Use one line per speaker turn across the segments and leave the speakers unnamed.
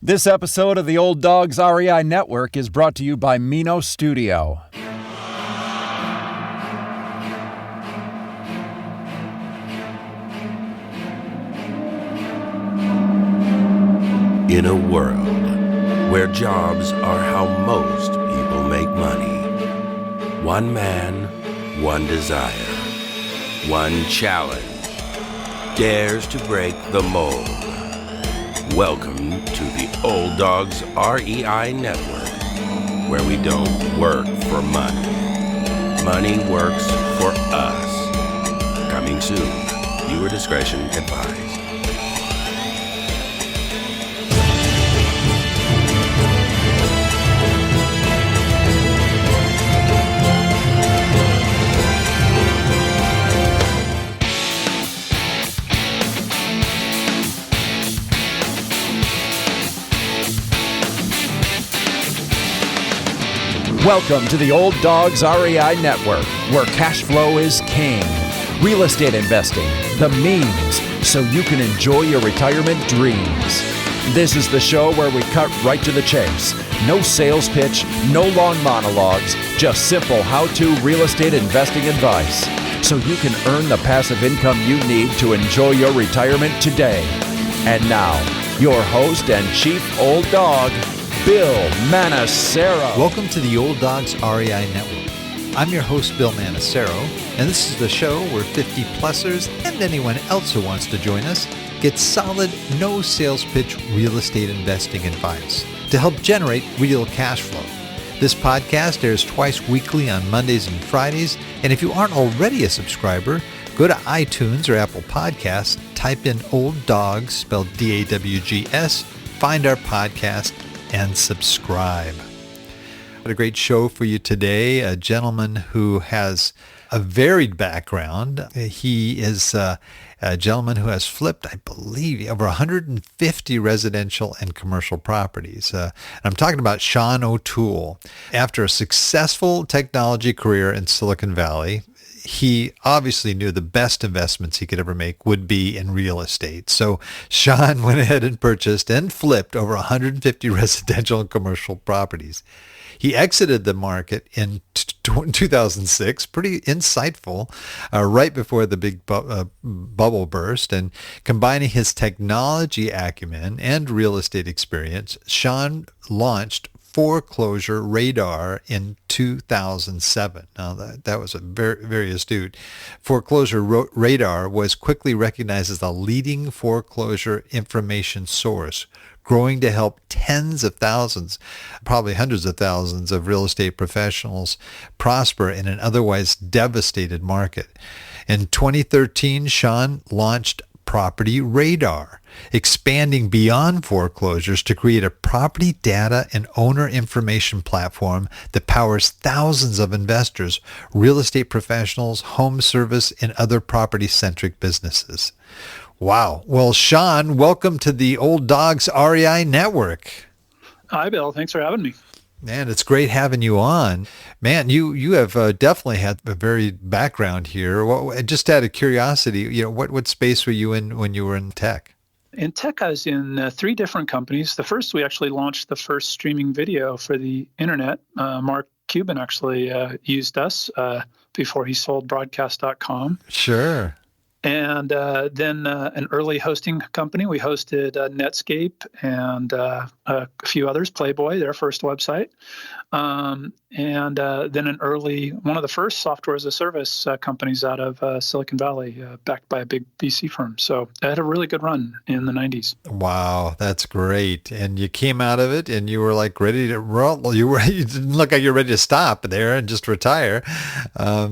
This episode of the Old Dogs REI Network is brought to you by Mino Studio.
In a world where jobs are how most people make money, one man, one desire, one challenge dares to break the mold. Welcome to the Old Dogs REI Network, where we don't work for money. Money works for us. Coming soon. Viewer discretion advised.
Welcome to the Old Dogs REI Network, where cash flow is king. Real estate investing, the means, so you can enjoy your retirement dreams. This is the show where we cut right to the chase. No sales pitch, no long monologues, just simple how-to real estate investing advice, so you can earn the passive income you need to enjoy your retirement today. And now, your host and chief old dog, Bill Manacero.
Welcome to the Old Dogs REI Network. I'm your host, Bill Manacero, and this is the show where 50-plussers and anyone else who wants to join us get solid, no sales pitch real estate investing advice to help generate real cash flow. This podcast airs twice weekly on Mondays and Fridays, and if you aren't already a subscriber, go to iTunes or Apple Podcasts, type in Old Dogs, spelled D-A-W-G-S, find our podcast, and subscribe. What a great show for you today. A gentleman who has a varied background. He is a gentleman who has flipped, I believe, over 150 residential and commercial properties. I'm talking about Sean O'Toole. After a successful technology career in Silicon Valley, he obviously knew the best investments he could ever make would be in real estate. So Sean went ahead and purchased and flipped over 150 residential and commercial properties. He exited the market in 2006, pretty insightful, right before the big bubble burst. And combining his technology acumen and real estate experience, Sean launched Foreclosure Radar in 2007. Now that was a very, very astute. Foreclosure Radar was quickly recognized as the leading foreclosure information source, growing to help tens of thousands, probably hundreds of thousands of real estate professionals prosper in an otherwise devastated market. In 2013, Sean launched Property Radar, expanding beyond foreclosures to create a property data and owner information platform that powers thousands of investors, real estate professionals, home service, and other property-centric businesses. Wow. Well, Sean, welcome to the Old Dogs REI Network.
Hi, Bill. Thanks for having me.
Man, it's great having you on. Man, you have definitely had a very background here. Well, just out of curiosity, what space were you in when you were in tech?
In tech, I was in 3 different companies. The first, we actually launched the first streaming video for the internet. Mark Cuban actually used us before he sold broadcast.com.
Sure.
And then an early hosting company. We hosted Netscape and a few others, Playboy, their first website. And then one of the first software as a service companies out of Silicon Valley, backed by a big VC firm. So I had a really good run in the 90s.
Wow, that's great. And you came out of it and you were like ready to roll. You didn't look like you were ready to stop there and just retire.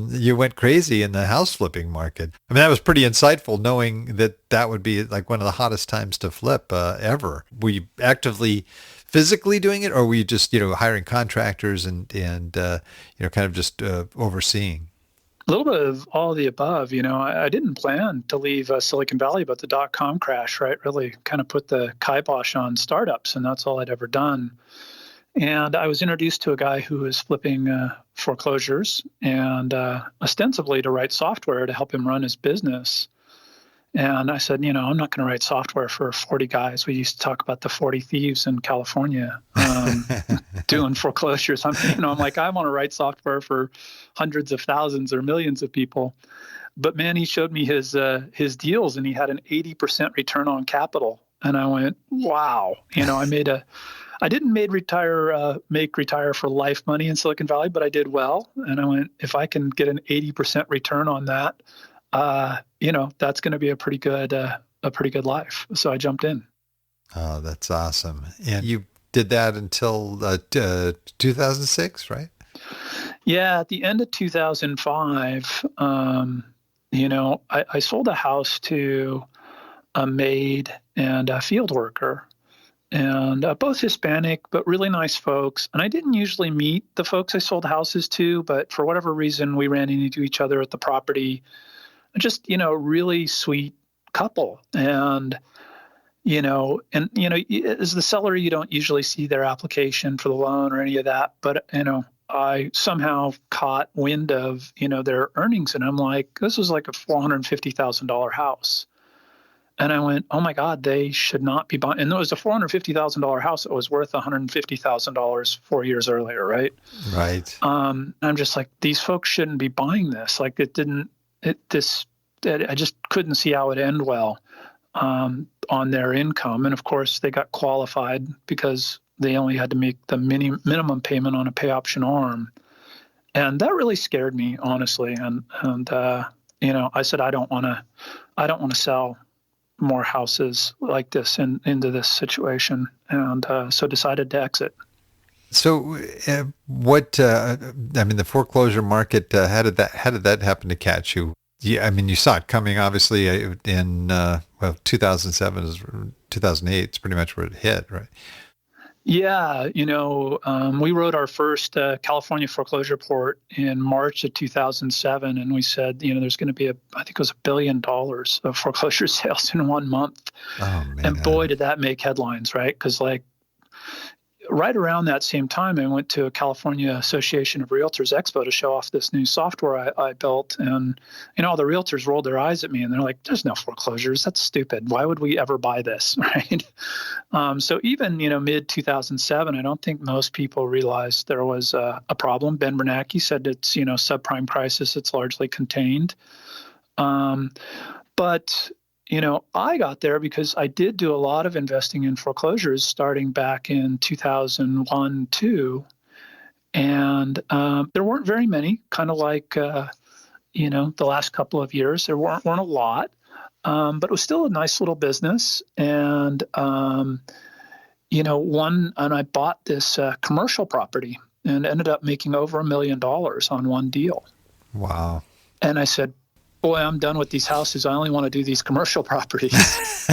You went crazy in the house flipping market. I mean, that was pretty insightful, knowing that would be like one of the hottest times to flip ever. Were you actively physically doing it, or were you just hiring contractors and kind of just overseeing?
A little bit of all of the above. I didn't plan to leave Silicon Valley, but the dot-com crash, right, really kind of put the kibosh on startups, and that's all I'd ever done. And I was introduced to a guy who was flipping foreclosures and ostensibly to write software to help him run his business. And I said, I'm not going to write software for 40 guys. We used to talk about the 40 thieves in California doing foreclosures. I'm like, I want to write software for hundreds of thousands or millions of people. But man, he showed me his deals, and he had an 80% return on capital. And I went, wow. I didn't make retire for life money in Silicon Valley, but I did well. And I went, if I can get an 80% return on that, that's going to be a pretty good life. So I jumped in.
Oh, that's awesome. And you did that until 2006, right?
Yeah. At the end of 2005, I sold a house to a maid and a field worker, and both Hispanic, but really nice folks. And I didn't usually meet the folks I sold houses to, but for whatever reason, we ran into each other at the property. Just, really sweet couple. And, as the seller, you don't usually see their application for the loan or any of that. But, I somehow caught wind of, their earnings. And I'm like, this was like a $450,000 house. And I went, oh my God, they should not be buying. And it was a $450,000 house that was worth $150,000 4 years earlier, right?
Right.
I'm just like, these folks shouldn't be buying this. Like I just couldn't see how it end well on their income. And of course, they got qualified because they only had to make the minimum payment on a pay option arm. And that really scared me, honestly. And I said, I don't want to sell more houses like this into this situation. And so decided to exit.
So the foreclosure market, how did that happen to catch you? Yeah, you saw it coming, obviously, in 2007, 2008. It's pretty much where it hit, right?
Yeah, we wrote our first California foreclosure report in March of 2007, and we said, there's going to be I think it was $1 billion of foreclosure sales in 1 month.
Oh man!
And boy, did that make headlines, right? Because right around that same time, I went to a California Association of Realtors Expo to show off this new software I built. And, all the realtors rolled their eyes at me and they're like, there's no foreclosures. That's stupid. Why would we ever buy this? Right. So even, mid 2007, I don't think most people realized there was a problem. Ben Bernanke said it's, subprime crisis. It's largely contained. But I got there because I did do a lot of investing in foreclosures starting back in 2001, 2. And there weren't very many, kind of like, the last couple of years. There weren't a lot, but it was still a nice little business. And, and I bought this commercial property and ended up making over $1 million on one deal.
Wow.
And I said, boy, I'm done with these houses. I only want to do these commercial properties.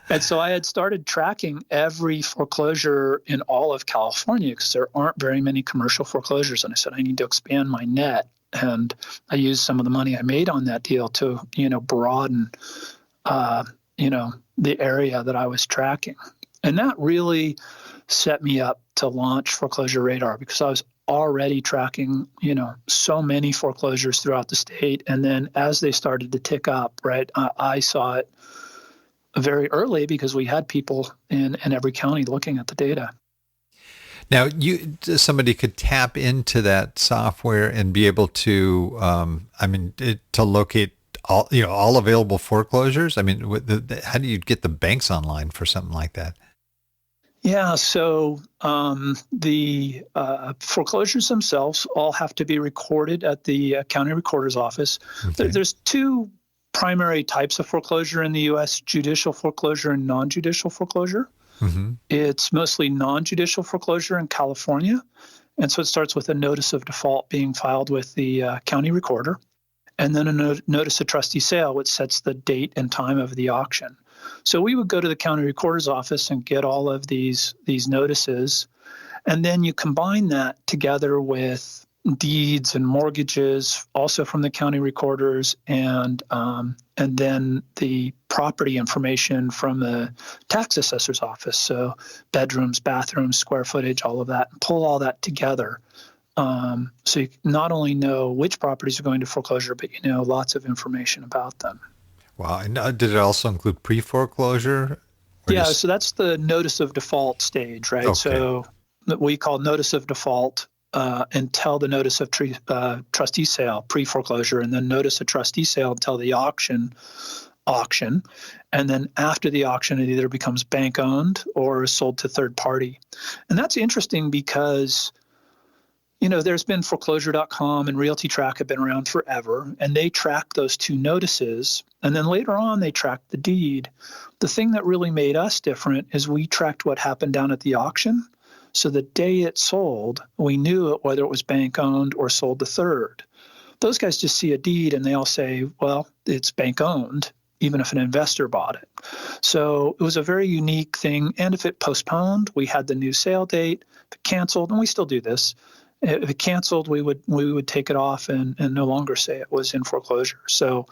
And so I had started tracking every foreclosure in all of California because there aren't very many commercial foreclosures. And I said, I need to expand my net. And I used some of the money I made on that deal to, broaden, the area that I was tracking. And that really set me up to launch Foreclosure Radar because I was already tracking, so many foreclosures throughout the state. And then as they started to tick up, right, I saw it very early because we had people in every county looking at the data.
Now, somebody could tap into that software and be able to, to locate all available foreclosures. How do you get the banks online for something like that?
Yeah, so the foreclosures themselves all have to be recorded at the county recorder's office. Okay. There's two primary types of foreclosure in the U.S., judicial foreclosure and non-judicial foreclosure. Mm-hmm. It's mostly non-judicial foreclosure in California. And so it starts with a notice of default being filed with the county recorder, and then a notice of trustee sale, which sets the date and time of the auction. So we would go to the county recorder's office and get all of these notices, and then you combine that together with deeds and mortgages, also from the county recorders, and then the property information from the tax assessor's office. So bedrooms, bathrooms, square footage, all of that, and pull all that together. So you not only know which properties are going to foreclosure, but lots of information about them.
Wow. And did it also include pre-foreclosure? Or
Yeah,
just,
so that's the notice of default stage, right?
okay.
So we call notice of default until the notice of trustee sale, pre-foreclosure, and then notice of trustee sale until the auction. And then after the auction, it either becomes bank owned or is sold to third party. And that's interesting because there's been foreclosure.com and Realty Track have been around forever, and they track those two notices. And then later on, they track the deed. The thing that really made us different is we tracked what happened down at the auction. So the day it sold, we knew whether it was bank owned or sold to third. Those guys just see a deed and they all say, well, it's bank owned, even if an investor bought it. So it was a very unique thing. And if it postponed, we had the new sale date. If it canceled, and we still do this, if it canceled, we would take it off and no longer say it was in foreclosure. So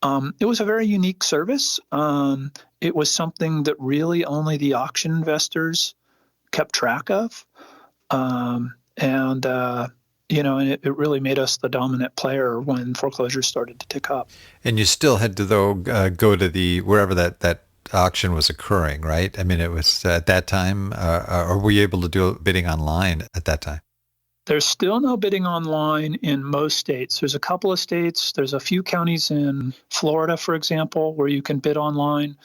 it was a very unique service. It was something that really only the auction investors kept track of. And it really made us the dominant player when foreclosure started to tick up.
And you still had to, though, go to wherever that auction was occurring, right? I mean, it was at that time, or were you able to do bidding online at that time?
There's still no bidding online in most states. There's a couple of states. There's a few counties in Florida, for example, where you can bid online.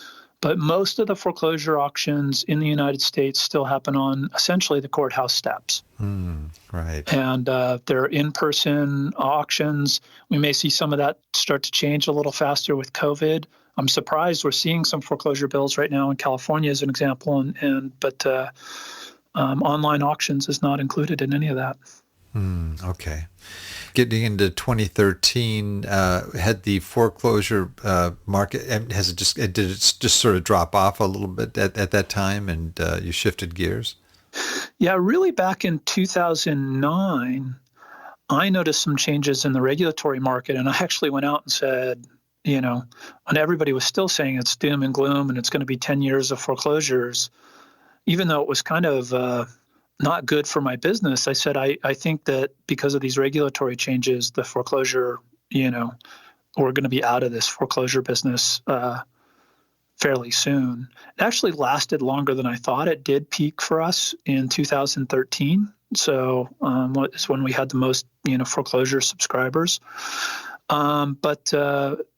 But most of the foreclosure auctions in the United States still happen on essentially the courthouse steps.
Right.
And they're in-person auctions. We may see some of that start to change a little faster with COVID. I'm surprised we're seeing some foreclosure bills right now in California as an example, but online auctions is not included in any of that.
Okay. Getting into 2013, had the foreclosure market, did it just sort of drop off a little bit at that time, and you shifted gears?
Yeah, really back in 2009, I noticed some changes in the regulatory market, and I actually went out and said, when everybody was still saying it's doom and gloom and it's going to be 10 years of foreclosures, even though it was kind of not good for my business, I said, I think that because of these regulatory changes, the foreclosure, we're going to be out of this foreclosure business fairly soon. It actually lasted longer than I thought. It did peak for us in 2013. So it's when we had the most, foreclosure subscribers. But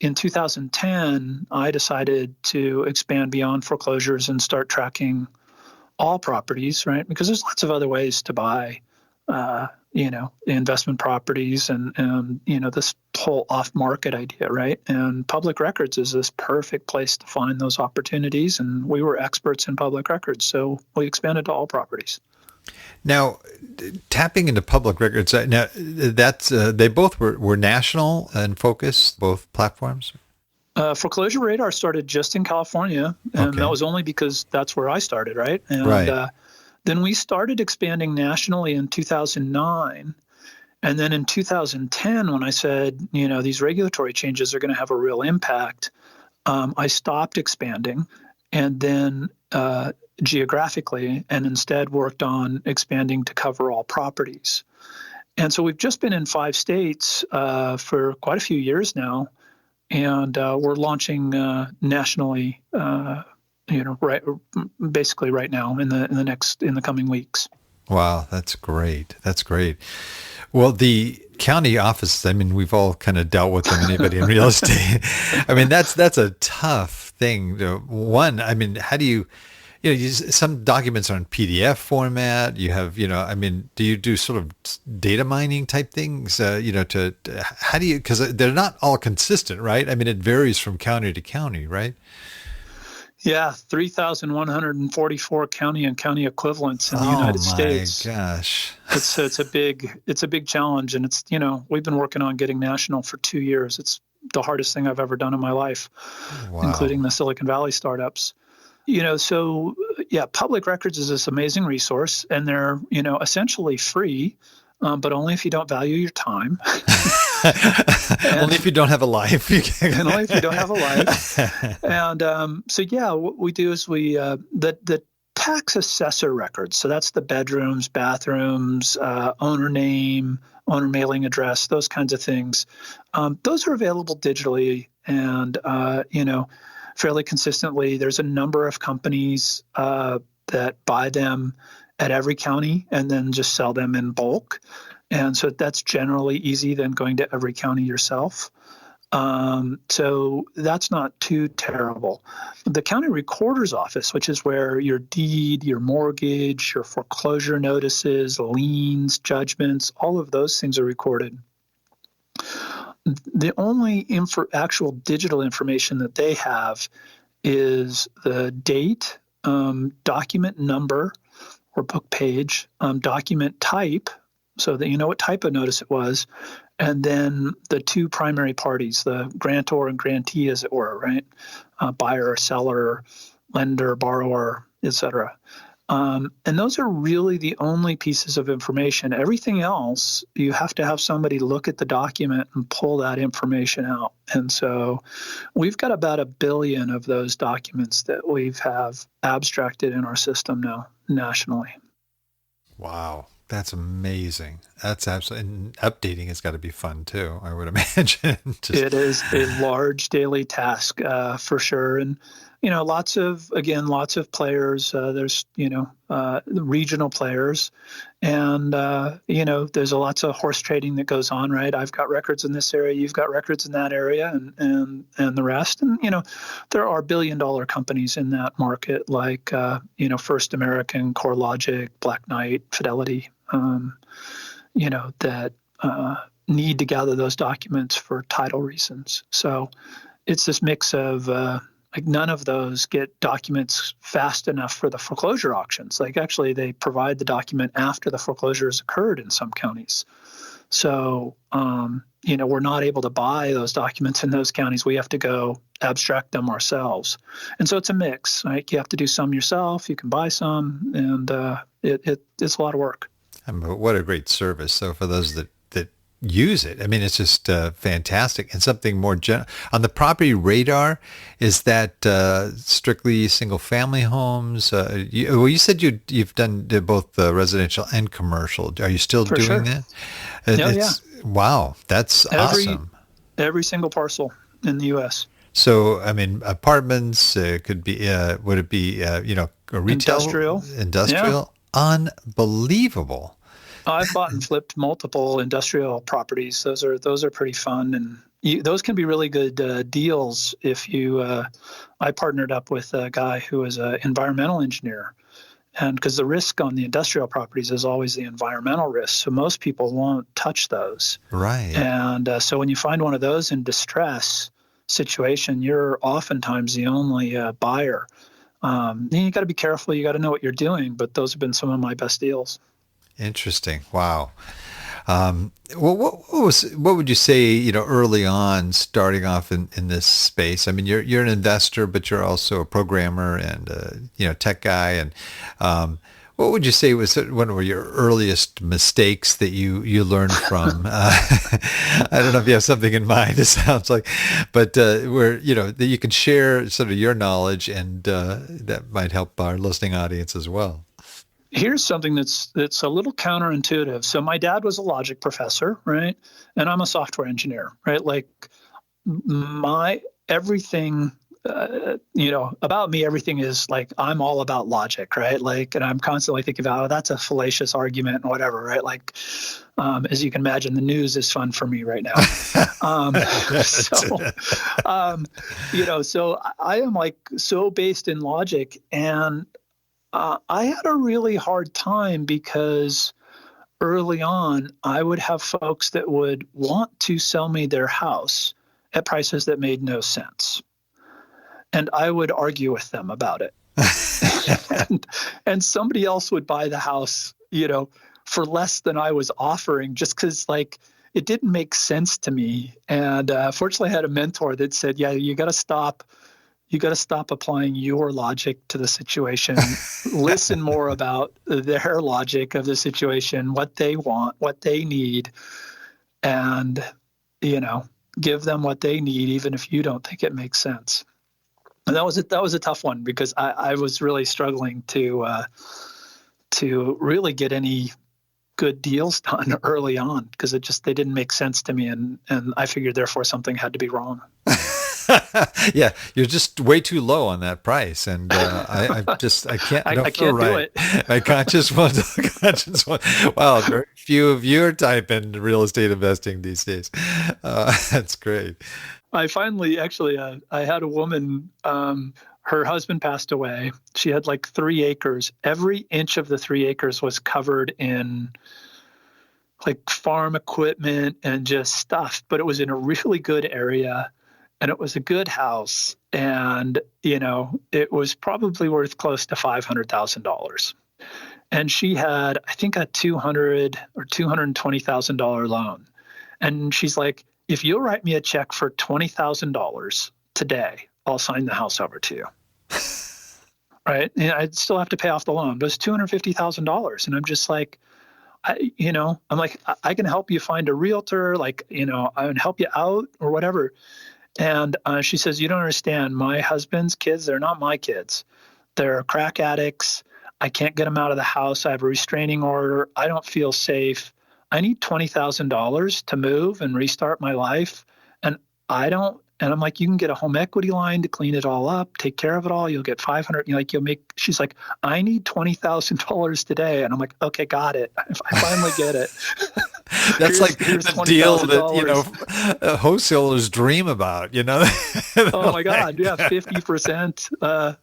in 2010, I decided to expand beyond foreclosures and start tracking all properties, right? Because there's lots of other ways to buy, investment properties and this whole off-market idea, right? And public records is this perfect place to find those opportunities. And we were experts in public records, so we expanded to all properties.
Now, tapping into public records, now that's they both were national in focus, both platforms?
Foreclosure Radar started just in California, and that was only because that's where I started, right? And
right.
Then we started expanding nationally in 2009. And then in 2010, when I said, these regulatory changes are going to have a real impact, I stopped expanding and then geographically, and instead worked on expanding to cover all properties. And so we've just been in 5 states for quite a few years now. And we're launching nationally, basically right now in the coming weeks.
Wow, that's great. That's great. Well, the county office, I mean, we've all kind of dealt with them. Anybody in real estate, I mean, that's a tough thing. One, I mean, how do you? Some documents are in PDF format. You have, do you do sort of data mining type things? How do you, because they're not all consistent, right? I mean, it varies from county to county, right?
Yeah, 3,144 county and county equivalents in the United States.
Oh my gosh.
It's a big challenge, and it's, we've been working on getting national for 2 years. It's the hardest thing I've ever done in my life, including the Silicon Valley startups. So yeah, public records is this amazing resource, and they're, essentially free, but only if you don't value your time.
Only if you don't have a life.
And only if you don't have a life. And so yeah, what we do is the tax assessor records. So that's the bedrooms, bathrooms, owner name, owner mailing address, those kinds of things. Those are available digitally And, fairly consistently, there's a number of companies that buy them at every county and then just sell them in bulk. And so that's generally easy than going to every county yourself. So that's not too terrible. The county recorder's office, which is where your deed, your mortgage, your foreclosure notices, liens, judgments, all of those things are recorded. The only actual digital information that they have is the date, document number or book page, document type, so that you know what type of notice it was, and then the two primary parties, the grantor and grantee, as it were, right? Buyer, seller, lender, borrower, etc. And those are really the only pieces of information. Everything else, you have to have somebody look at the document and pull that information out. And so we've got about 1 billion of those documents that we have abstracted in our system now nationally.
Wow. That's amazing. That's absolutely, and updating has got to be fun too, I would imagine.
It is a large daily task for sure. And, lots of players. There's, regional players, and, there's lots of horse trading that goes on, right? I've got records in this area, you've got records in that area, and the rest. And, there are billion-dollar companies in that market like, First American, CoreLogic, Black Knight, Fidelity, that need to gather those documents for title reasons. So it's this mix of none of those get documents fast enough for the foreclosure auctions. Actually, they provide the document after the foreclosure has occurred in some counties. So, we're not able to buy those documents in those counties. We have to go abstract them ourselves. And so it's a mix, right? You have to do some yourself, you can buy some, and it's a lot of work.
What a great service. So for those that use it, it's just fantastic. And something more on the property radar, is that strictly single family homes? You said you've done both residential and commercial. Are you still doing
sure.
that?
Yeah.
Wow, that's awesome.
Every single parcel in the U.S.
So, apartments, could be, would it be, a retail? Industrial? Yeah. Unbelievable.
I've bought and flipped multiple industrial properties. Those are pretty fun, and those can be really good deals if you. I partnered up with a guy who was an environmental engineer, and because the risk on the industrial properties is always the environmental risk, so most people won't touch those.
Right.
And so when you find one of those in distress situation, you're oftentimes the only buyer. You got to be careful. You got to know what you're doing, but those have been some of my best deals.
Interesting. Wow. What would you say, early on, starting off in this space? You're an investor, but you're also a programmer and tech guy. And what would you say was one of your earliest mistakes that you learned from? I don't know if you have something in mind. It sounds like, but where that you can share sort of your knowledge, and that might help our listening audience as well.
Here's something that's a little counterintuitive. So my dad was a logic professor, right? And I'm a software engineer, right? My everything, about me, everything is I'm all about logic, right? And I'm constantly thinking about, that's a fallacious argument and whatever, right? As you can imagine, the news is fun for me right now. So I am so based in logic, and I had a really hard time because early on, I would have folks that would want to sell me their house at prices that made no sense. And I would argue with them about it. and somebody else would buy the house, for less than I was offering, just because it didn't make sense to me. And fortunately, I had a mentor that said, yeah, you got to stop applying your logic to the situation. Listen more about their logic of the situation, what they want, what they need, and, give them what they need, even if you don't think it makes sense. And that was a tough one, because I was really struggling to really get any good deals done early on, because they didn't make sense to me, and I figured therefore something had to be wrong.
Yeah, you're just way too low on that price, and I can't. I don't feel
can't do
right.
it.
My conscience won't. Conscience won't. Wow, very few of your type in real estate investing these days. That's great.
I finally actually I had a woman. Her husband passed away. She had like 3 acres. Every inch of the 3 acres was covered in like farm equipment and just stuff, but it was in a really good area and it was a good house. And, it was probably worth close to $500,000. And she had, I think, a $200,000 or $220,000 loan. And she's like, if you'll write me a check for $20,000 today, I'll sign the house over to you. Right. And I'd still have to pay off the loan, but it's $250,000. And I'm just like, I'm like, I can help you find a realtor, I can help you out or whatever. And she says, you don't understand. My husband's kids, they're not my kids. They're crack addicts. I can't get them out of the house. I have a restraining order. I don't feel safe. I need $20,000 to move and restart my life. And I don't. And I'm like, you can get a home equity line to clean it all up, take care of it all. You'll get 500. She's like, I need $20,000 today. And I'm like, okay, got it. I finally get it.
That's here's the deal that wholesalers dream about.
Oh my God, yeah, 50%.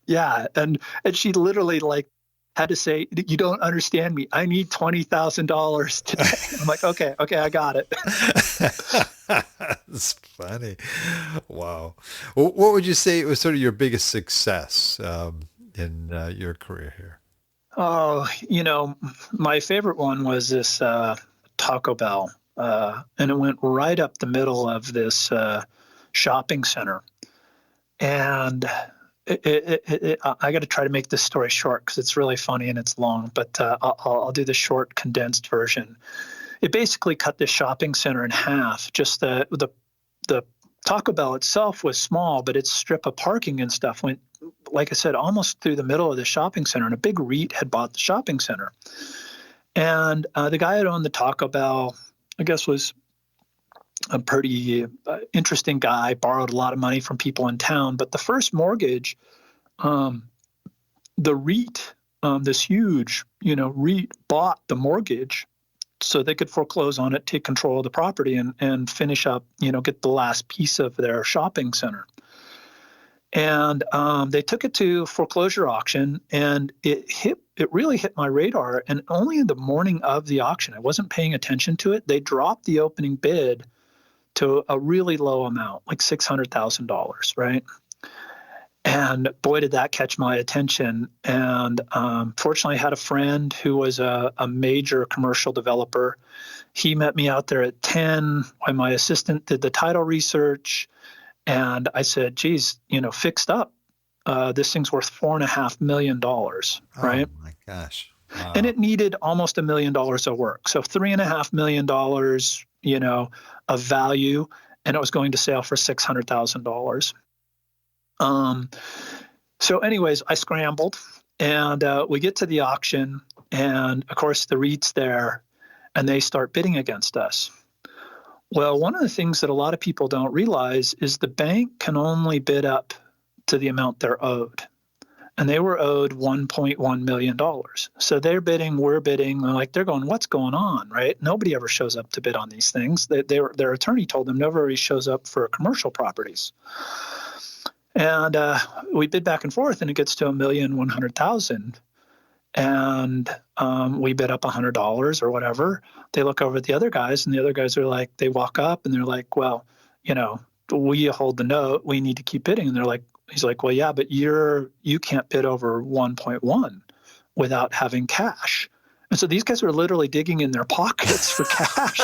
Yeah, and she literally had to say, you don't understand me. I need $20,000 today. I'm like, okay, I got it.
It's funny. Wow. Well, what would you say was sort of your biggest success in your career here?
Oh, my favorite one was this Taco Bell, and it went right up the middle of this shopping center. And I got to try to make this story short because it's really funny and it's long, but I'll do the short condensed version. It basically cut the shopping center in half. Just the Taco Bell itself was small, but its strip of parking and stuff went, like I said, almost through the middle of the shopping center. And a big Reit had bought the shopping center. And the guy that owned the Taco Bell, I guess, was a pretty interesting guy, borrowed a lot of money from people in town. But the first mortgage, the Reit, this huge, Reit bought the mortgage so they could foreclose on it, take control of the property and finish up, get the last piece of their shopping center. And they took it to foreclosure auction, and it really hit my radar. And only in the morning of the auction, I wasn't paying attention to it. They dropped the opening bid to a really low amount, like $600,000, right? And boy, did that catch my attention. And fortunately, I had a friend who was a major commercial developer. He met me out there at 10 while my assistant did the title research. And I said, geez, fixed up. This thing's worth $4.5 million, right?
Oh, my gosh. Wow.
And it needed almost $1 million of work. So $3.5 million, of value, and it was going to sell for $600,000. So anyways, I scrambled, and we get to the auction, and of course the Reit's there, and they start bidding against us. Well, one of the things that a lot of people don't realize is the bank can only bid up to the amount they're owed. And they were owed $1.1 million. So they're bidding, we're bidding. They're going, what's going on, right? Nobody ever shows up to bid on these things. Their attorney told them nobody shows up for commercial properties. And we bid back and forth, and it gets to $1,100,000. And we bid up $100 or whatever. They look over at the other guys, and the other guys are like, they walk up and they're like, well, we hold the note. We need to keep bidding. And they're like, he's like, well, yeah, but you can't bid over 1.1 without having cash. And so these guys were literally digging in their pockets for cash.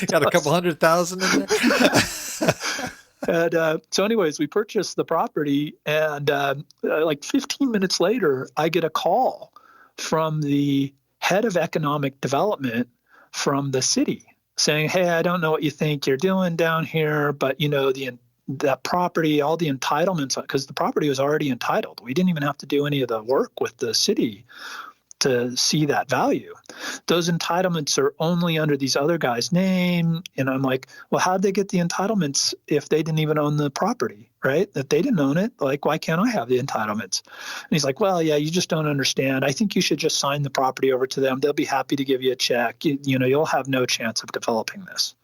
Got a couple $100,000 in there.
And so anyways, we purchased the property, and like 15 minutes later, I get a call from the head of economic development from the city saying, hey, I don't know what you think you're doing down here, but that property, all the entitlements, because the property was already entitled. We didn't even have to do any of the work with the city. to see that value. Those entitlements are only under these other guys' name. And I'm like, well, how'd they get the entitlements if they didn't even own the property, right? If they didn't own it, like, why can't I have the entitlements? And he's like, well, yeah, you just don't understand. I think you should just sign the property over to them. They'll be happy to give you a check. You'll have no chance of developing this.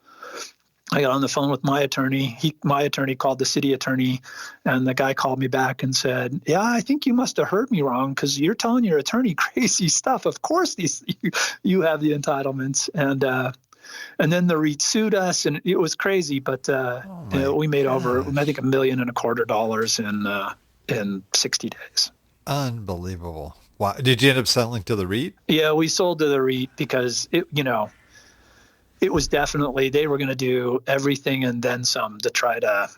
I got on the phone with my attorney. My attorney called the city attorney, and the guy called me back and said, yeah, I think you must have heard me wrong because you're telling your attorney crazy stuff. Of course you have the entitlements. And then the Reit sued us, and it was crazy, but we made over, I think, $1.25 million in 60 days.
Unbelievable. Wow. Did you end up selling to the Reit?
Yeah, we sold to the Reit because it was definitely, they were going to do everything and then some to try to,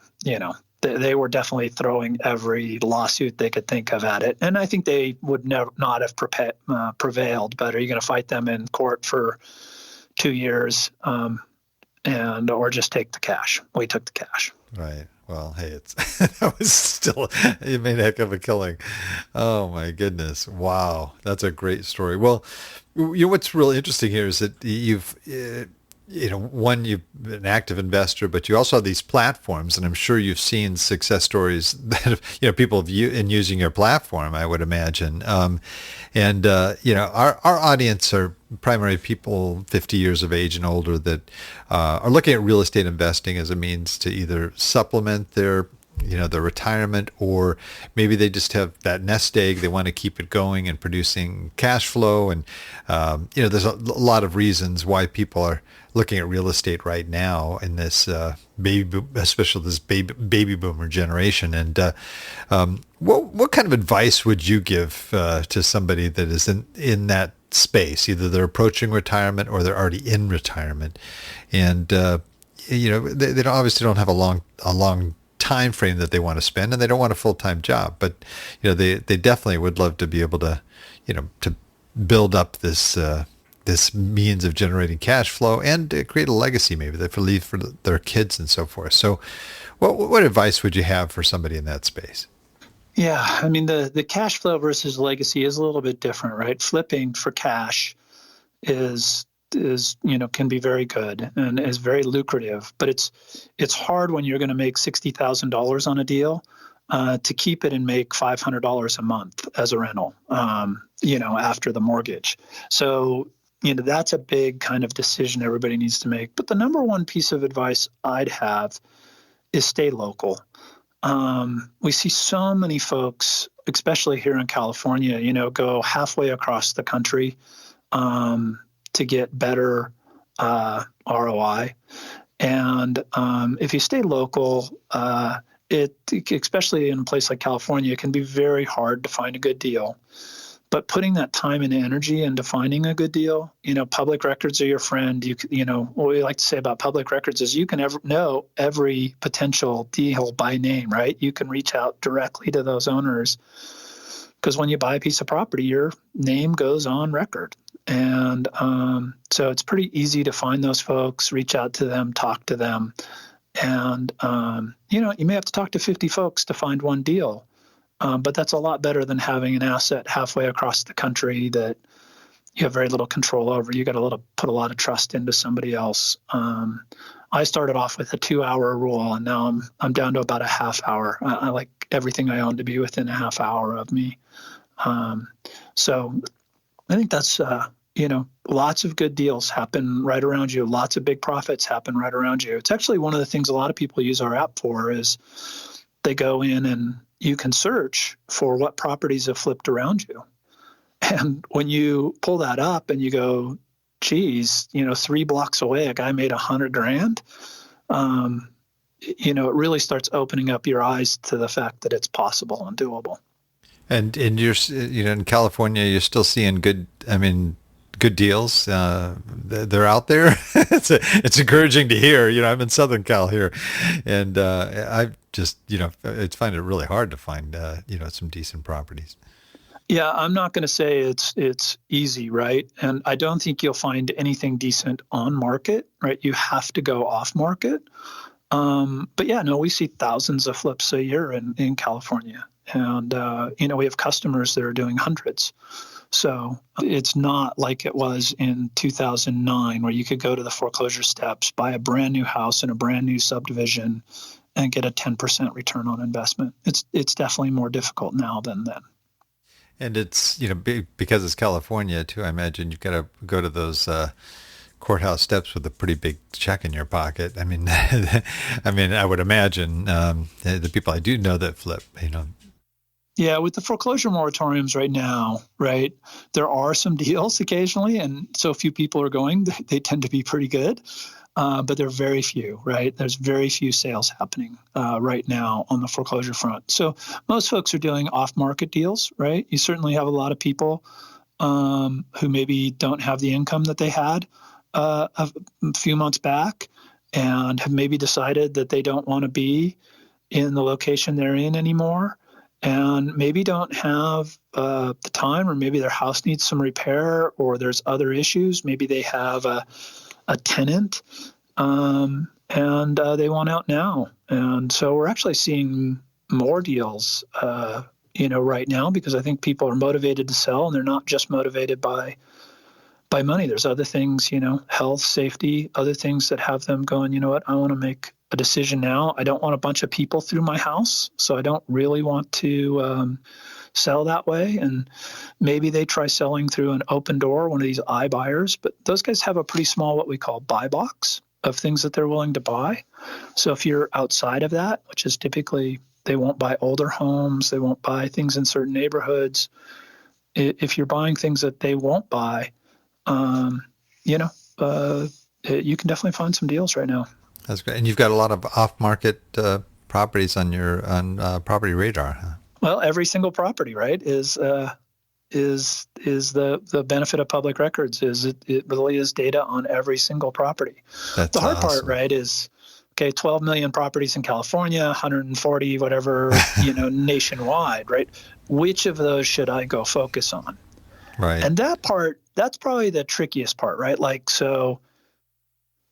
they were definitely throwing every lawsuit they could think of at it. And I think they would not have prevailed, but are you going to fight them in court for 2 years or just take the cash? We took the cash.
Right. Well, hey, that was still, it made a heck of a killing. Oh my goodness. Wow. That's a great story. Well, what's really interesting here is that you've an active investor, but you also have these platforms, and I'm sure you've seen success stories that people have in using your platform, I would imagine. Our audience are primarily people 50 years of age and older that are looking at real estate investing as a means to either supplement their retirement, or maybe they just have that nest egg. They want to keep it going and producing cash flow. And, there's a lot of reasons why people are looking at real estate right now in this especially this baby boomer generation. And what kind of advice would you give to somebody that is in that space? Either they're approaching retirement or they're already in retirement. And, they obviously don't have a long time frame that they want to spend, and they don't want a full-time job, but they definitely would love to be able to to build up this means of generating cash flow and create a legacy, maybe that for leave for their kids and so forth. So what advice would you have for somebody in that space?
Yeah, I mean, the cash flow versus legacy is a little bit different, right? Flipping for cash is can be very good and is very lucrative, but it's hard when you're going to make $60,000 on a deal to keep it and make $500 a month as a rental, after the mortgage. So, that's a big kind of decision everybody needs to make. But the number one piece of advice I'd have is stay local. We see so many folks, especially here in California, go halfway across the country to get better ROI. And if you stay local, especially in a place like California, it can be very hard to find a good deal. But putting that time and energy into finding a good deal, public records are your friend. What we like to say about public records is you can know every potential deal by name, right? You can reach out directly to those owners because when you buy a piece of property, your name goes on record. And so it's pretty easy to find those folks, reach out to them, talk to them. And, you may have to talk to 50 folks to find one deal. But that's a lot better than having an asset halfway across the country that you have very little control over. You got to put a lot of trust into somebody else. I started off with a 2-hour rule, and now I'm down to about a half hour. I like everything I own to be within a half hour of me. So I think that's lots of good deals happen right around you. Lots of big profits happen right around you. It's actually one of the things a lot of people use our app for is they go in and you can search for what properties have flipped around you. And when you pull that up and you go, geez, 3 blocks away, a guy made $100,000. It really starts opening up your eyes to the fact that it's possible and doable.
And you're, in California, you're still seeing good deals. They're out there. It's encouraging to hear. I'm in Southern Cal here, and I just I find it really hard to find some decent properties.
Yeah, I'm not going to say it's easy, right? And I don't think you'll find anything decent on market, right? You have to go off market. But yeah, no, we see thousands of flips a year in California. And, we have customers that are doing hundreds. So it's not like it was in 2009 where you could go to the foreclosure steps, buy a brand new house in a brand new subdivision and get a 10% return on investment. It's definitely more difficult now than then.
And it's, because it's California too, I imagine you've got to go to those courthouse steps with a pretty big check in your pocket. I mean, I would imagine the people I do know that flip,
Yeah, with the foreclosure moratoriums right now, right, there are some deals occasionally, and so few people are going, they tend to be pretty good, but they're very few, right? There's very few sales happening right now on the foreclosure front. So most folks are doing off-market deals, right? You certainly have a lot of people who maybe don't have the income that they had a few months back and have maybe decided that they don't want to be in the location they're in anymore, and maybe don't have the time, or maybe their house needs some repair, or there's other issues. Maybe they have a tenant and they want out now. And so we're actually seeing more deals, right now, because I think people are motivated to sell, and they're not just motivated by money. There's other things, health, safety, other things that have them going, you know what, I want to make a decision now. I don't want a bunch of people through my house, so I don't really want to sell that way. And maybe they try selling through an open door, one of these iBuyers, but those guys have a pretty small, what we call buy box of things that they're willing to buy. So if you're outside of that, which is typically they won't buy older homes, they won't buy things in certain neighborhoods. If you're buying things that they won't buy, you can definitely find some deals right now.
That's great. And you've got a lot of off-market properties on your property radar, huh?
Well, every single property, right, is the benefit of public records. Is it really is data on every single property.
That's
the hard
awesome.
part, right, is 12 million properties in California, 140 whatever, nationwide, right? Which of those should I go focus on?
Right.
And that's probably the trickiest part, right? Like, so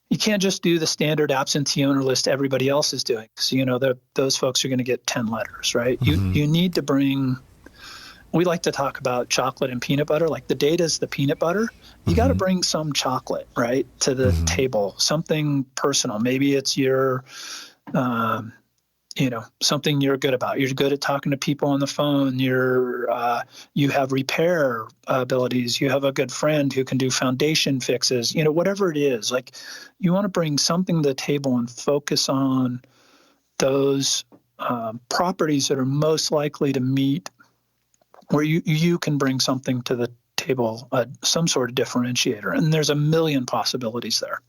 you can't just do the standard absentee owner list everybody else is doing. So, those folks are going to get 10 letters, right?
Mm-hmm.
You need to bring, we like to talk about chocolate and peanut butter. Like the data is the peanut butter. You got to bring some chocolate, right, to the table, something personal. Maybe it's your, something you're good about. You're good at talking to people on the phone. You have repair abilities. You have a good friend who can do foundation fixes. Whatever it is, like you want to bring something to the table and focus on those properties that are most likely to meet where you can bring something to the table, some sort of differentiator. And there's a million possibilities there.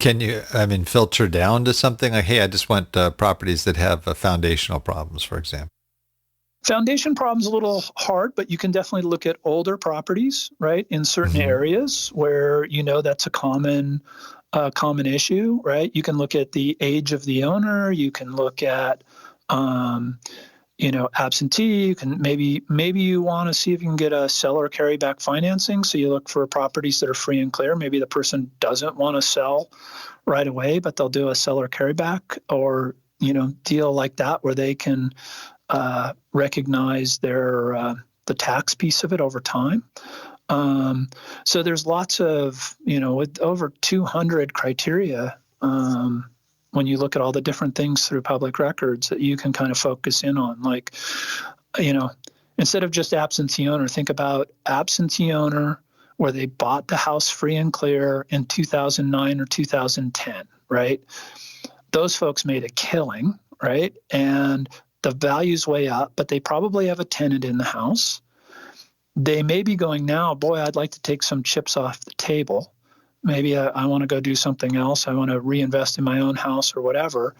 Can you, filter down to something like, hey, I just want properties that have foundational problems, for example?
Foundation problems a little hard, but you can definitely look at older properties, right, in certain areas where that's a common issue, right? You can look at the age of the owner. You can look at absentee. You can maybe you want to see if you can get a seller carryback financing. So you look for properties that are free and clear. Maybe the person doesn't want to sell right away, but they'll do a seller carryback or deal like that where they can recognize their the tax piece of it over time. So there's lots of with over 200 criteria. When you look at all the different things through public records that you can kind of focus in on, like, instead of just absentee owner, think about absentee owner where they bought the house free and clear in 2009 or 2010, right? Those folks made a killing, right? And the value's way up, but they probably have a tenant in the house. They may be going now, boy, I'd like to take some chips off the table. Maybe I want to go do something else. I want to reinvest in my own house or whatever.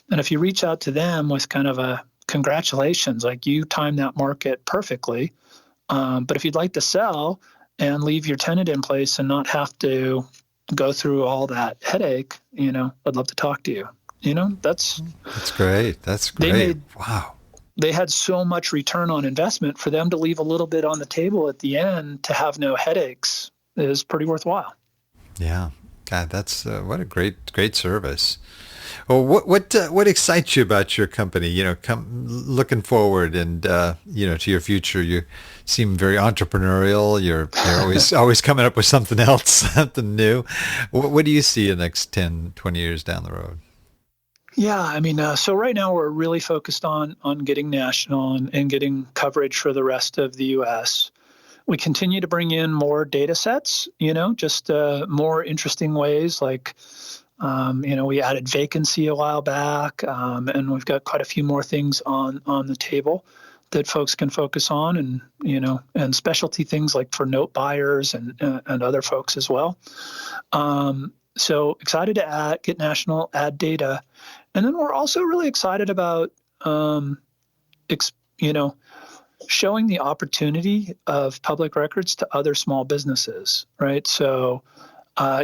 And if you reach out to them with kind of a congratulations, like you timed that market perfectly. But if you'd like to sell and leave your tenant in place and not have to go through all that headache, I'd love to talk to you. That's
great. That's great. Wow.
They had so much return on investment for them to leave a little bit on the table at the end to have no headaches is pretty worthwhile.
Yeah. God, that's what a great service. Well, what excites you about your company? Looking forward and to your future. You seem very entrepreneurial. You're always coming up with something else, something new. What do you see in the next 10, 20 years down the road?
Yeah, I mean, so right now we're really focused on getting national and getting coverage for the rest of the U.S. We continue to bring in more data sets, just more interesting ways. Like, we added vacancy a while back, and we've got quite a few more things on the table that folks can focus on, and specialty things like for note buyers and other folks as well. So excited to get national ad data. And then we're also really excited about, showing the opportunity of public records to other small businesses, right? So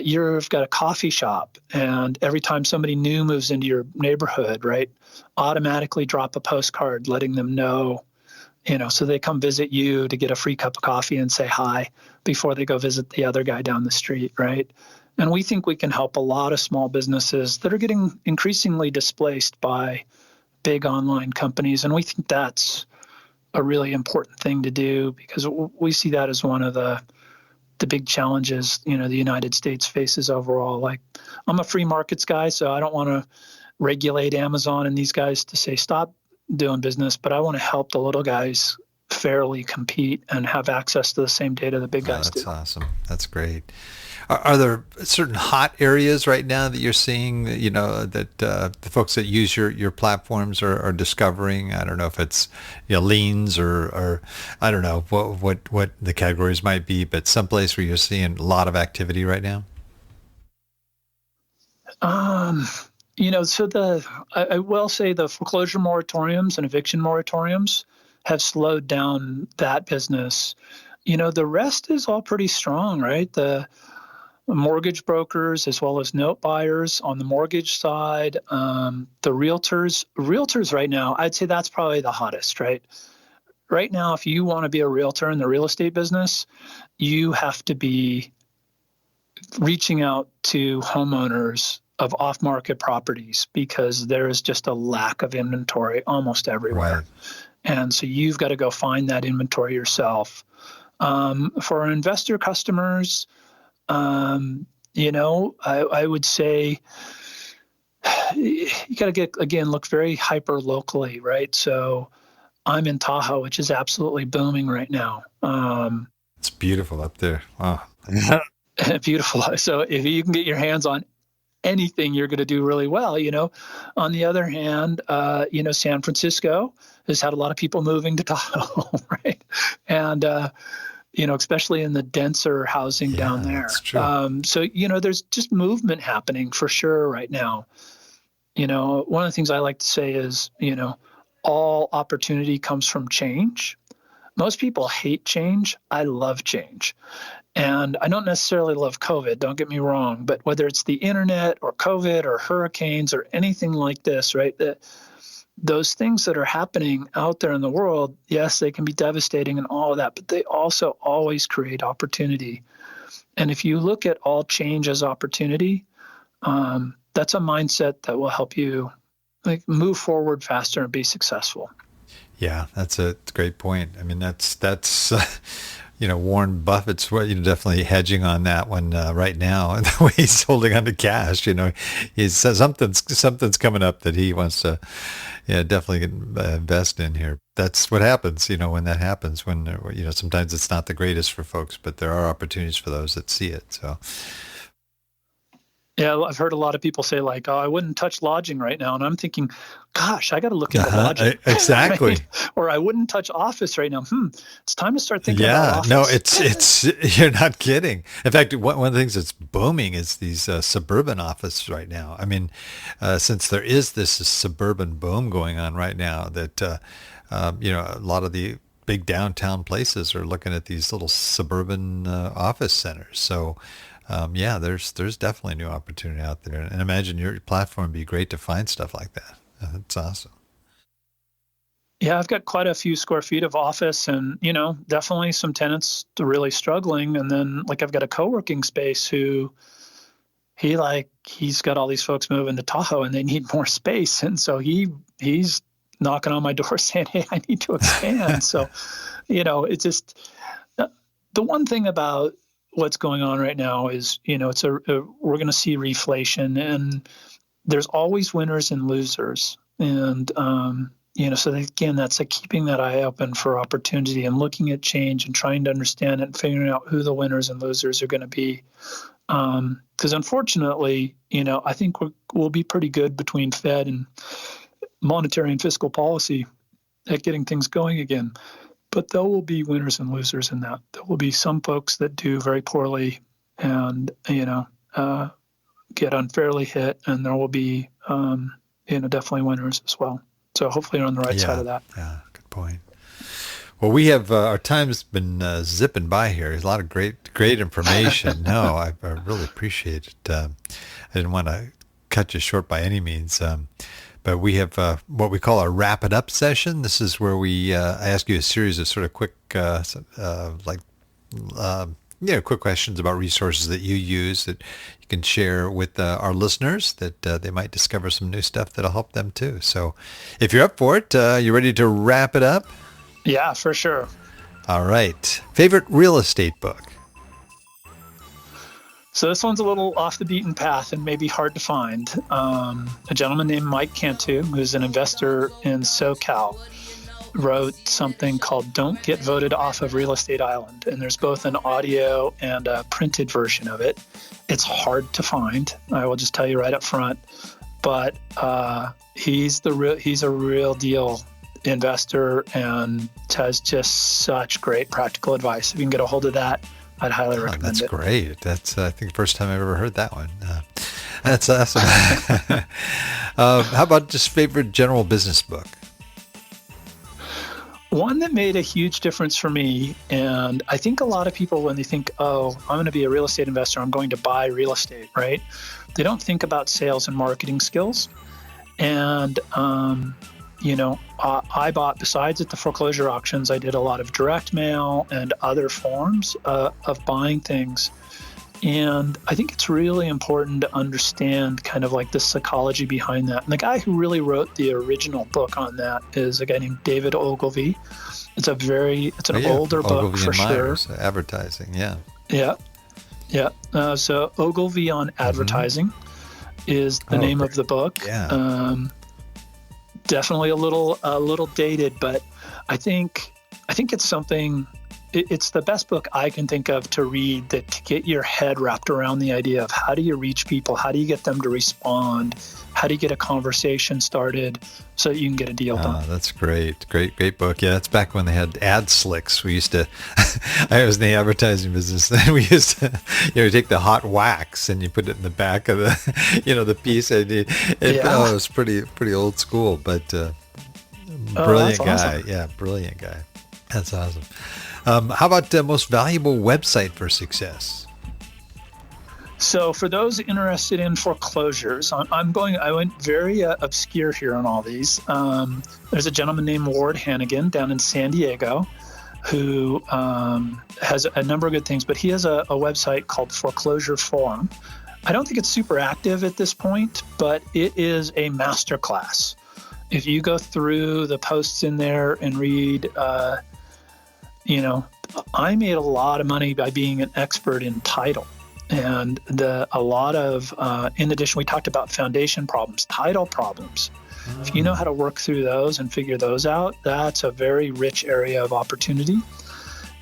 you've got a coffee shop, and every time somebody new moves into your neighborhood, right, automatically drop a postcard letting them know, so they come visit you to get a free cup of coffee and say hi before they go visit the other guy down the street, right? And we think we can help a lot of small businesses that are getting increasingly displaced by big online companies. And we think that's a really important thing to do because we see that as one of the big challenges, the United States faces overall. Like, I'm a free markets guy, so I don't want to regulate Amazon and these guys to say stop doing business, but I want to help the little guys fairly compete and have access to the same data the big guys do.
That's awesome. That's great. Are there certain hot areas right now that you're seeing, that the folks that use your platforms are discovering? I don't know if it's liens or I don't know what the categories might be, but someplace where you're seeing a lot of activity right now?
So I will say the foreclosure moratoriums and eviction moratoriums have slowed down that business. The rest is all pretty strong, right? The mortgage brokers as well as note buyers on the mortgage side, the realtors right now, I'd say that's probably the hottest, right? Right now, if you want to be a realtor in the real estate business, you have to be reaching out to homeowners of off-market properties because there is just a lack of inventory almost everywhere.
Right.
And so you've got to go find that inventory yourself. For our investor customers, I would say you got to look very hyper locally, right? So I'm in Tahoe, which is absolutely booming right now.
It's beautiful up there. Wow.
Beautiful. So if you can get your hands on anything, you're going to do really well. On the other hand, San Francisco has had a lot of people moving to Tahoe, right? And, especially in the denser housing down there.
That's true.
So, there's just movement happening for sure right now. One of the things I like to say is, all opportunity comes from change. Most people hate change. I love change. And I don't necessarily love COVID, don't get me wrong, but whether it's the internet or COVID or hurricanes or anything like this, right, those things that are happening out there in the world, yes, they can be devastating and all of that, but they also always create opportunity. And if you look at all change as opportunity, that's a mindset that will help you move forward faster and be successsul.
Yeah, that's a great point. I mean, that's Warren Buffett's definitely hedging on that one right now. The way he's holding on to cash, he says something's coming up that he wants to, definitely invest in here. That's what happens, when that happens. When sometimes it's not the greatest for folks, but there are opportunities for those that see it. So.
Yeah, I've heard a lot of people say like, "Oh, I wouldn't touch lodging right now," and I'm thinking, "Gosh, I got to look into lodging."
Exactly.
Right? Or I wouldn't touch office right now. It's time to start thinking about office.
No, it's you're not kidding. In fact, one of the things that's booming is these suburban offices right now. I mean, since there is this suburban boom going on right now, that a lot of the big downtown places are looking at these little suburban office centers. So. There's definitely new opportunity out there, and imagine your platform would be great to find stuff like that. That's awesome.
Yeah, I've got quite a few square feet of office, and definitely some tenants are really struggling. And then, I've got a co-working space who, he's got all these folks moving to Tahoe and they need more space. And so he's knocking on my door saying, hey, I need to expand. So, it's just the one thing about what's going on right now is, we're going to see reflation, and there's always winners and losers. And, so again, that's like keeping that eye open for opportunity and looking at change and trying to understand it and figuring out who the winners and losers are going to be. Because unfortunately, I think we'll be pretty good between Fed and monetary and fiscal policy at getting things going again. But there will be winners and losers in that. There will be some folks that do very poorly and, get unfairly hit, and there will be, definitely winners as well. So hopefully you're on the right side of that.
Yeah, good point. Well, we have our time's been zipping by here. There's a lot of great information. No, I really appreciate it. I didn't want to cut you short by any means. But we have what we call a wrap it up session. This is where I ask you a series of sort of quick, quick questions about resources that you use that you can share with our listeners that they might discover some new stuff that'll help them too. So if you're up for it, you ready to wrap it up?
Yeah, for sure.
All right. Favorite real estate book?
So this one's a little off the beaten path and maybe hard to find. A gentleman named Mike Cantu, who's an investor in SoCal, wrote something called Don't Get Voted Off of Real Estate Island. And there's both an audio and a printed version of it. It's hard to find, I will just tell you right up front. But he's a real deal investor and has just such great practical advice. If you can get a hold of that, I'd highly recommend
it. That's great. That's, I think, the first time I've ever heard that one. That's awesome. How about just favorite general business book?
One that made a huge difference for me, and I think a lot of people, when they think, oh, I'm going to be a real estate investor, I'm going to buy real estate, right? They don't think about sales and marketing skills. And, I bought, besides at the foreclosure auctions, I did a lot of direct mail and other forms of buying things. And I think it's really important to understand kind of like the psychology behind that. And the guy who really wrote the original book on that is a guy named David Ogilvy. It's an older
Ogilvy
book for
Myers,
sure.
Advertising, yeah.
Yeah. So Ogilvy on Advertising is the name of the book.
Yeah.
Definitely a little dated, but I think it's something. It's the best book I can think of to read that to get your head wrapped around the idea of how do you reach people, how do you get them to respond, how do you get a conversation started so that you can get a deal done.
That's great book. Yeah, that's back when they had ad slicks. We used to, I was in the advertising business, and we used to, take the hot wax and you put it in the back of the, the piece. It was pretty old school, but brilliant guy. Awesome. Yeah, brilliant guy. That's awesome. How about most valuable website for success?
So for those interested in foreclosures, I went very obscure here on all these. There's a gentleman named Ward Hannigan down in San Diego who has a number of good things, but he has a website called Foreclosure Forum. I don't think it's super active at this point, but it is a masterclass. If you go through the posts in there and read, I made a lot of money by being an expert in title. And in addition, we talked about foundation problems, title problems. If you know how to work through those and figure those out, that's a very rich area of opportunity.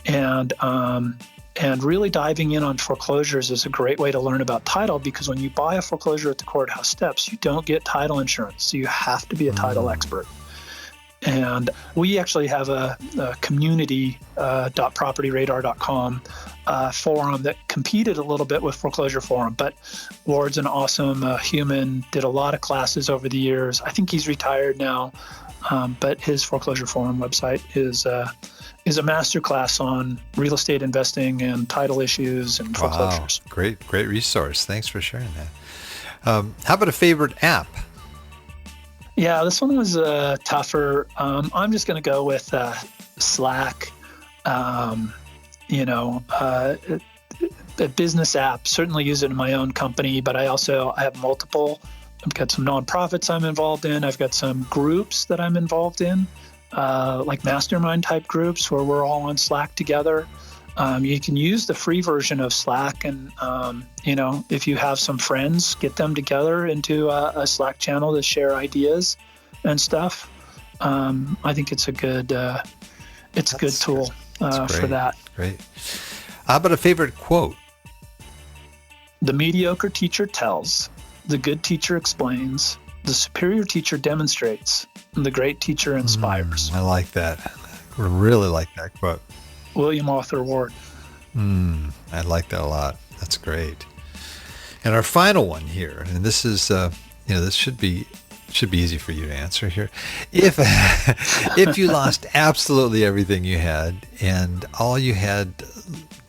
And really diving in on foreclosures is a great way to learn about title, because when you buy a foreclosure at the courthouse steps, you don't get title insurance. So you have to be a title expert. And we actually have a community.propertyradar.com forum that competed a little bit with Foreclosure Forum. But Ward's an awesome human, did a lot of classes over the years. I think he's retired now, but his Foreclosure Forum website is a masterclass on real estate investing and title issues and foreclosures.
Wow, great resource. Thanks for sharing that. How about a favorite app?
Yeah, this one was tougher. I'm just going to go with a business app. Certainly use it in my own company, but I have multiple. I've got some nonprofits I'm involved in. I've got some groups that I'm involved in, like mastermind type groups where we're all on Slack together. You can use the free version of Slack, and if you have some friends, get them together into a Slack channel to share ideas and stuff. I think it's a good tool for that.
Great. How about a favorite quote?
The mediocre teacher tells, the good teacher explains, the superior teacher demonstrates, and the great teacher inspires.
I like that. I really like that quote.
William Arthur Ward.
I like that a lot. That's great. And our final one here, and this is, this should be easy for you to answer here. If you lost absolutely everything you had, and all you had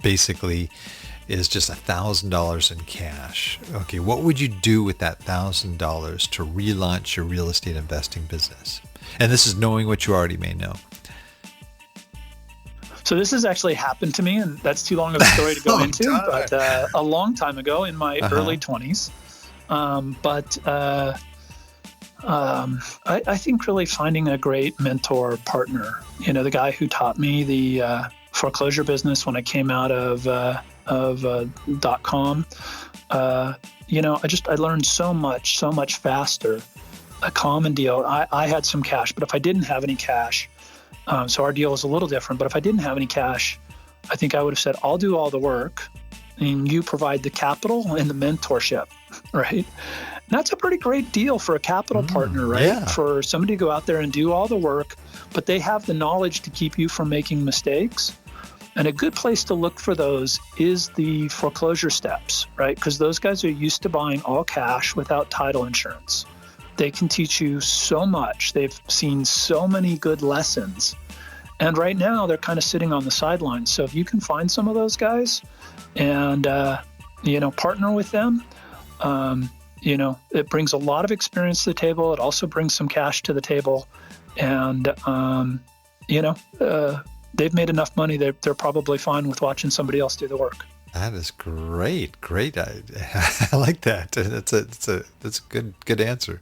basically is just $1,000 in cash, okay, what would you do with that $1,000 to relaunch your real estate investing business? And this is knowing what you already may know.
So this has actually happened to me, and that's too long of a story to go into, but a long time ago in my early 20s. I think really finding a great mentor partner, the guy who taught me the foreclosure business when I came out of .com, I learned so much faster. A common deal. I had some cash, but if I didn't have any cash, so our deal was a little different, but if I didn't have any cash, I think I would have said, I'll do all the work and you provide the capital and the mentorship, right? And that's a pretty great deal for a capital partner, right?
Yeah.
For somebody to go out there and do all the work, but they have the knowledge to keep you from making mistakes. And a good place to look for those is the foreclosure steps, right? Because those guys are used to buying all cash without title insurance. They can teach you so much. They've seen so many good lessons. And right now, they're kind of sitting on the sidelines. So if you can find some of those guys and, partner with them, it brings a lot of experience to the table. It also brings some cash to the table. And, they've made enough money. They're probably fine with watching somebody else do the work.
That is great. Great. I like that. That's a good answer.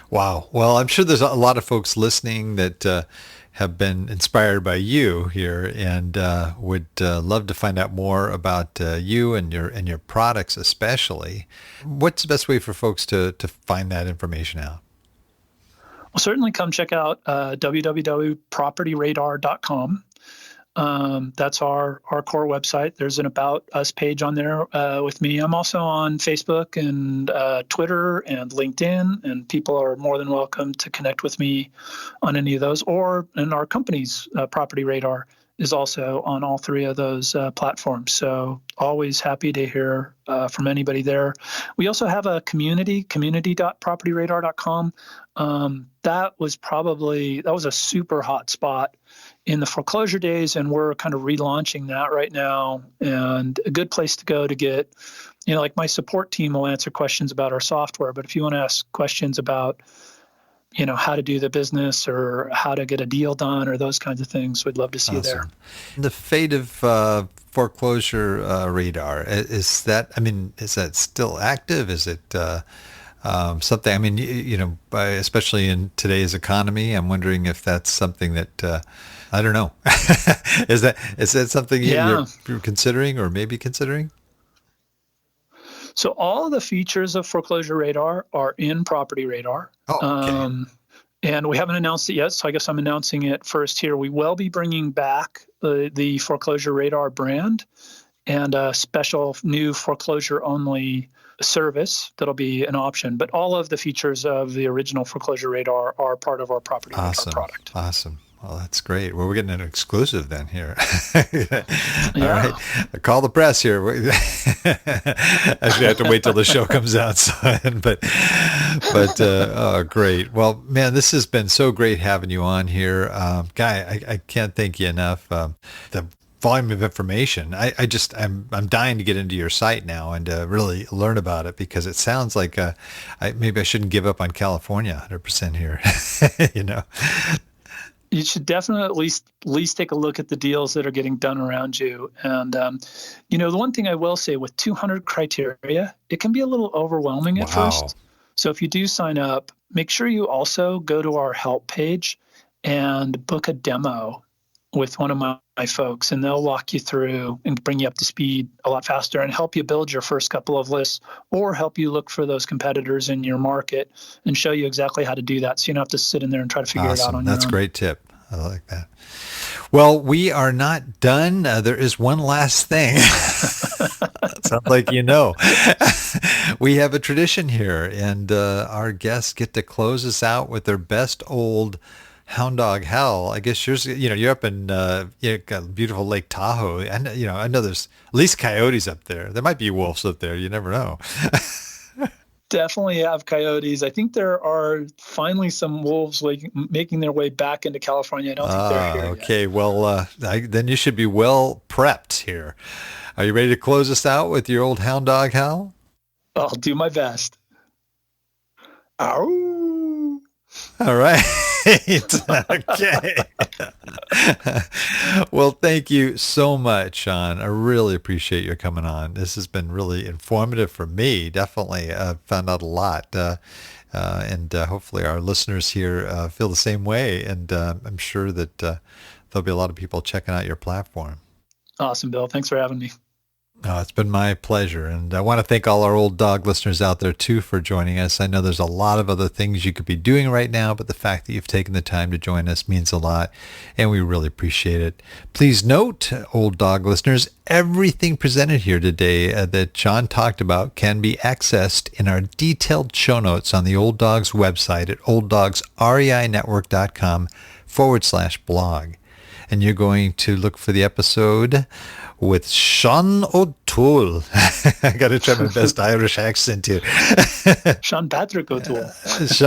Wow. Well, I'm sure there's a lot of folks listening that have been inspired by you here and would love to find out more about you and your products especially. What's the best way for folks to find that information out?
Well, certainly come check out www.propertyradar.com. That's our core website. There's an About Us page on there with me. I'm also on Facebook and Twitter and LinkedIn, and people are more than welcome to connect with me on any of those. And our company's Property Radar is also on all three of those platforms. So always happy to hear from anybody there. We also have a community.propertyradar.com. That was a super hot spot in the foreclosure days, and we're kind of relaunching that right now. And a good place to go to get, like my support team will answer questions about our software, but if you want to ask questions about, how to do the business or how to get a deal done or those kinds of things, we'd love to see you there.
The fate of Foreclosure Radar, is that still active? Is it something, especially in today's economy, I'm wondering if that's something that, I don't know. Is that something you're considering or maybe considering?
So all of the features of Foreclosure Radar are in Property Radar.
Oh, okay.
And we haven't announced it yet, so I guess I'm announcing it first here. We will be bringing back the Foreclosure Radar brand and a special new foreclosure-only service that'll be an option. But all of the features of the original Foreclosure Radar are part of our Property Radar product.
Awesome. Well, that's great. Well, we're getting an exclusive then here.
Yeah.
All right. Call the press here. Actually, I have to wait till the show comes out. Great. Well, man, this has been so great having you on here. Guy, I can't thank you enough. The volume of information. I'm dying to get into your site now and really learn about it, because it sounds like maybe I shouldn't give up on California 100% here.
You should definitely at least take a look at the deals that are getting done around you. And, the one thing I will say with 200 criteria, it can be a little overwhelming at
Wow.
first. So if you do sign up, make sure you also go to our help page and book a demo with one of my folks, and they'll walk you through and bring you up to speed a lot faster and help you build your first couple of lists, or help you look for those competitors in your market and show you exactly how to do that, so you don't have to sit in there and try to figure it out on your own.
That's a great tip. I like that. Well, we are not done. There is one last thing. Sounds like we have a tradition here, and our guests get to close us out with their best old hound dog howl. I guess you're up in got beautiful Lake Tahoe. I know there's at least coyotes up there. There might be wolves up there. You never know.
Definitely have coyotes. I think there are finally some wolves making their way back into California. I don't think they're here
okay.
yet.
Well, then you should be well prepped here. Are you ready to close us out with your old hound dog howl?
I'll do my best. Ow!
All right. Okay. Well, thank you so much, Sean. I really appreciate your coming on. This has been really informative for me. Definitely found out a lot. And hopefully our listeners here feel the same way. And I'm sure that there'll be a lot of people checking out your platform.
Awesome, Bill. Thanks for having me.
It's been my pleasure. And I want to thank all our old dog listeners out there, too, for joining us. I know there's a lot of other things you could be doing right now, but the fact that you've taken the time to join us means a lot, and we really appreciate it. Please note, old dog listeners, everything presented here today that Sean talked about can be accessed in our detailed show notes on the Old Dogs website at olddogsreinetwork.com/blog. And you're going to look for the episode with Sean O'Toole. I got to try my best Irish accent here.
Sean Patrick O'Toole.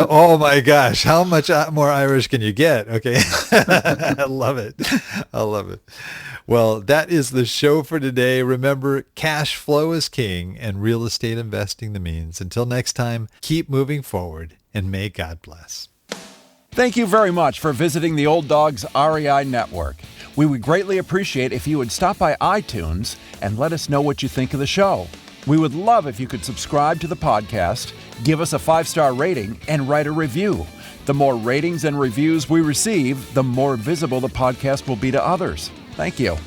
Oh my gosh, how much more Irish can you get? Okay. I love it. Well, that is the show for today. Remember, cash flow is king and real estate investing the means. Until next time, keep moving forward, and may God bless.
Thank you very much for visiting the Old Dogs REI Network. We would greatly appreciate if you would stop by iTunes and let us know what you think of the show. We would love if you could subscribe to the podcast, give us a 5-star rating, and write a review. The more ratings and reviews we receive, the more visible the podcast will be to others. Thank you.